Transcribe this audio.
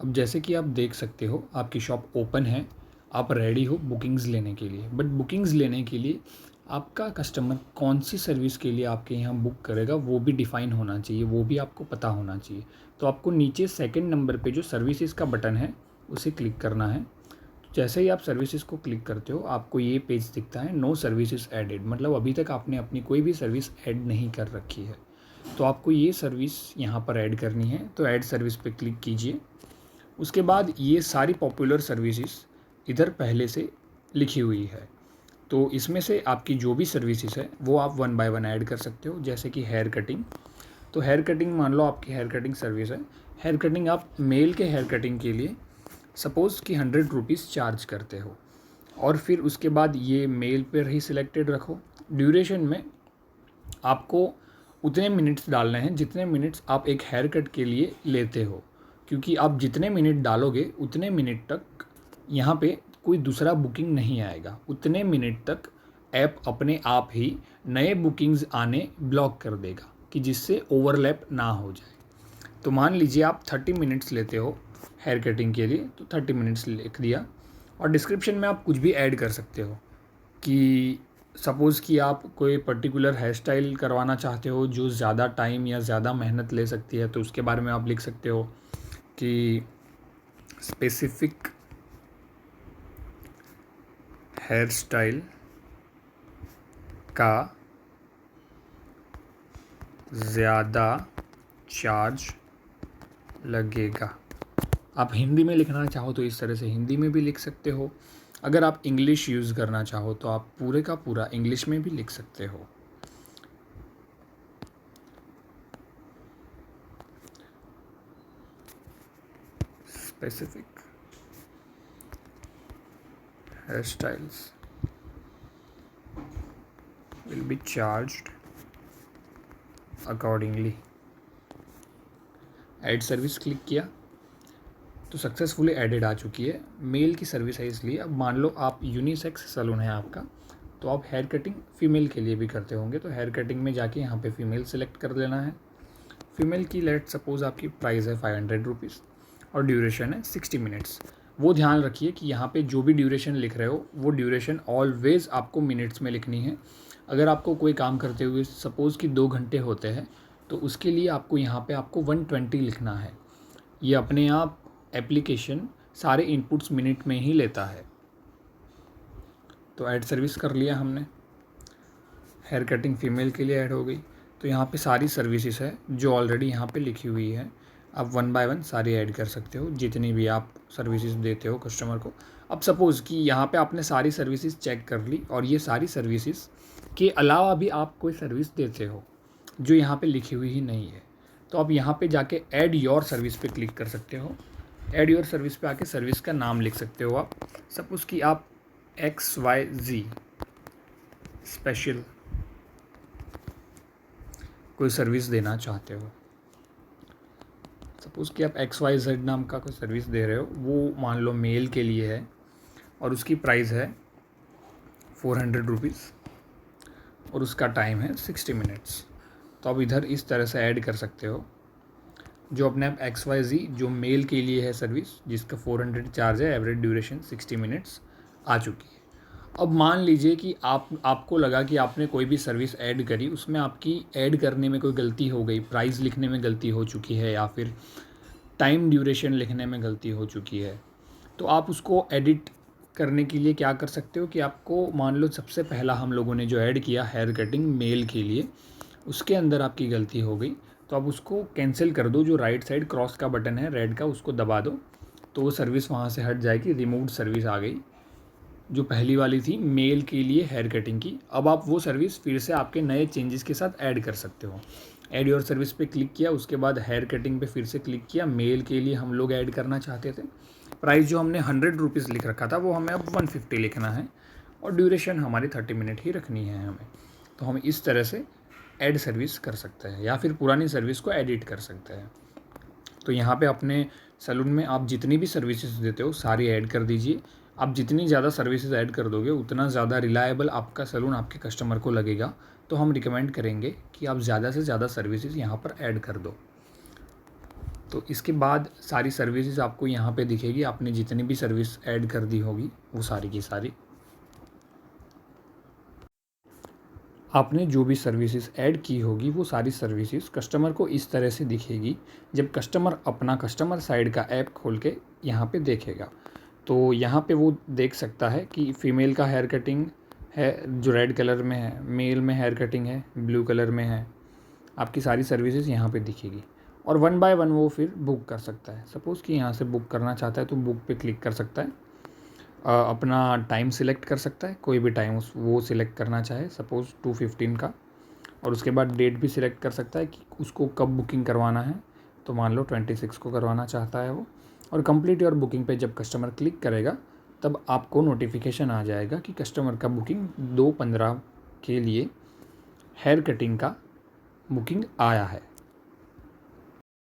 अब जैसे कि आप देख सकते हो आपकी शॉप ओपन है, आप रेडी हो बुकिंग्स लेने के लिए। बट बुकिंग्स लेने के लिए आपका कस्टमर कौन सी सर्विस के लिए आपके यहाँ बुक करेगा वो भी डिफ़ाइन होना चाहिए, वो भी आपको पता होना चाहिए। तो आपको नीचे सेकंड नंबर पे जो सर्विसेज का बटन है उसे क्लिक करना है। जैसे ही आप सर्विसेज को क्लिक करते हो आपको ये पेज दिखता है, नो सर्विसेज एडेड, मतलब अभी तक आपने अपनी कोई भी सर्विस ऐड नहीं कर रखी है। तो आपको ये सर्विस यहाँ पर ऐड करनी है, तो ऐड सर्विस पे क्लिक कीजिए। उसके बाद ये सारी पॉपुलर सर्विसेज इधर पहले से लिखी हुई है, तो इसमें से आपकी जो भी सर्विसेज है वो आप वन बाय वन ऐड कर सकते हो। जैसे कि हेयर कटिंग, तो हेयर कटिंग मान लो आपकी हेयर कटिंग सर्विस है। हेयर कटिंग आप मेल के हेयर कटिंग के लिए सपोज़ कि 100 रुपीज़ चार्ज करते हो, और फिर उसके बाद ये मेल पर ही सिलेक्टेड रखो। ड्यूरेशन में आपको उतने मिनट्स डालने हैं जितने मिनट्स आप एक हेयर कट के लिए लेते हो, क्योंकि आप जितने मिनट डालोगे उतने मिनट तक यहाँ पे कोई दूसरा बुकिंग नहीं आएगा। उतने मिनट तक ऐप अपने आप ही नए बुकिंग्स आने ब्लॉक कर देगा, कि जिससे ओवरलैप ना हो जाए। तो मान लीजिए आप 30 मिनट्स लेते हो हेयर कटिंग के लिए, तो 30 मिनट्स लिख दिया। और डिस्क्रिप्शन में आप कुछ भी ऐड कर सकते हो, कि सपोज़ कि आप कोई पर्टिकुलर हेयर स्टाइल करवाना चाहते हो जो ज़्यादा टाइम या ज़्यादा मेहनत ले सकती है, तो उसके बारे में आप लिख सकते हो कि स्पेसिफिक हेयर स्टाइल का ज़्यादा चार्ज लगेगा। आप हिंदी में लिखना चाहो तो इस तरह से हिंदी में भी लिख सकते हो। अगर आप इंग्लिश यूज़ करना चाहो तो आप पूरे का पूरा इंग्लिश में भी लिख सकते हो। Specific hairstyles will be charged accordingly। Add service click किया तो सक्सेसफुली एडेड आ चुकी है। मेल की सर्विस है, इसलिए अब मान लो आप यूनिसेक्स सैलून है आपका, तो आप हेयर कटिंग फ़ीमेल के लिए भी करते होंगे, तो हेयर कटिंग में जाके यहाँ पे फ़ीमेल सेलेक्ट कर लेना है। फ़ीमेल की लेट सपोज़ आपकी प्राइस है 500 रुपीज़ और ड्यूरेशन है 60 मिनट्स। वो ध्यान रखिए कि यहाँ पे जो भी ड्यूरेशन लिख रहे हो वो ड्यूरेशन ऑलवेज़ आपको मिनट्स में लिखनी है। अगर आपको कोई काम करते हुए सपोज़ कि 2 घंटे होते हैं, तो उसके लिए आपको यहाँ पे आपको 120 लिखना है। ये अपने आप एप्लीकेशन सारे इनपुट्स मिनट में ही लेता है। तो ऐड सर्विस कर लिया हमने, हेयर कटिंग फ़ीमेल के लिए ऐड हो गई। तो यहाँ पे सारी सर्विसेज है जो ऑलरेडी यहाँ पे लिखी हुई है, आप वन बाय वन सारी ऐड कर सकते हो जितनी भी आप सर्विसेज देते हो कस्टमर को। अब सपोज़ कि यहाँ पे आपने सारी सर्विसेज चेक कर ली और ये सारी सर्विसेज के अलावा भी आप कोई सर्विस देते हो जो यहाँ पे लिखी हुई ही नहीं है, तो आप यहाँ पे जाके ऐड योर सर्विस पे क्लिक कर सकते हो। ऐड योर सर्विस पे आके सर्विस का नाम लिख सकते हो आप। सपोज़ कि आप XYZ स्पेशल कोई सर्विस देना चाहते हो। सपोज़ कि आप XYZ नाम का कोई सर्विस दे रहे हो, वो मान लो मेल के लिए है और उसकी प्राइस है 400 रुपीज़ और उसका टाइम है 60 मिनट्स। तो आप इधर इस तरह से ऐड कर सकते हो। जो अपने आप XYZ जो मेल के लिए है सर्विस, जिसका 400 चार्ज है, एवरेज ड्यूरेशन 60 मिनट्स आ चुकी है। अब मान लीजिए कि आपको लगा कि आपने कोई भी सर्विस ऐड करी, उसमें आपकी ऐड करने में कोई गलती हो गई, प्राइस लिखने में गलती हो चुकी है या फिर टाइम ड्यूरेशन लिखने में गलती हो चुकी है, तो आप उसको एडिट करने के लिए क्या कर सकते हो कि आपको मान लो सबसे पहला हम लोगों ने जो ऐड किया हेयर कटिंग मेल के लिए, उसके अंदर आपकी गलती हो गई, तो आप उसको कैंसिल कर दो। जो राइट साइड क्रॉस का बटन है रेड का, उसको दबा दो तो वो सर्विस वहाँ से हट जाएगी। रिमूव सर्विस आ गई जो पहली वाली थी मेल के लिए हेयर कटिंग की। अब आप वो सर्विस फिर से आपके नए चेंजेस के साथ ऐड कर सकते हो। ऐड योर सर्विस पे क्लिक किया, उसके बाद हेयर कटिंग पे फिर से क्लिक किया। मेल के लिए हम लोग ऐड करना चाहते थे, प्राइस जो हमने 100 रुपीज़ लिख रखा था वो हमें अब 150 लिखना है और ड्यूरेशन हमारी 30 मिनट ही रखनी है हमें। तो हम इस तरह से ऐड सर्विस कर सकते हैं या फिर पुरानी सर्विस को एडिट कर सकते हैं। तो यहाँ पे अपने सैलून में आप जितनी भी सर्विसेज देते हो सारी ऐड कर दीजिए। आप जितनी ज़्यादा सर्विसेज ऐड कर दोगे उतना ज़्यादा रिलायबल आपका सैलून आपके कस्टमर को लगेगा। तो हम रिकमेंड करेंगे कि आप ज़्यादा से ज़्यादा सर्विसेज यहाँ पर ऐड कर दो। तो इसके बाद सारी सर्विसेज आपको यहाँ पे दिखेगी, आपने जितनी भी सर्विस ऐड कर दी होगी वो सारी की सारी। आपने जो भी सर्विसेज ऐड की होगी वो सारी सर्विसेज कस्टमर को इस तरह से दिखेगी जब कस्टमर अपना कस्टमर साइड का ऐप खोल के यहाँ पे देखेगा। तो यहाँ पे वो देख सकता है कि फ़ीमेल का हेयर कटिंग है जो रेड कलर में है, मेल में हेयर कटिंग है ब्लू कलर में है। आपकी सारी सर्विसेज यहाँ पे दिखेगी और वन बाय वन वो फिर बुक कर सकता है। सपोज़ कि यहाँ से बुक करना चाहता है तो बुक पे क्लिक कर सकता है। अपना टाइम सिलेक्ट कर सकता है, कोई भी टाइम उस वो सिलेक्ट करना चाहे, सपोज़ 2:15 का, और उसके बाद डेट भी सिलेक्ट कर सकता है कि उसको कब बुकिंग करवाना है। तो मान लो 26 को करवाना चाहता है वो, और कंप्लीट योर बुकिंग पे जब कस्टमर क्लिक करेगा तब आपको नोटिफिकेशन आ जाएगा कि कस्टमर का बुकिंग 2:15 के लिए हेयर कटिंग का बुकिंग आया है।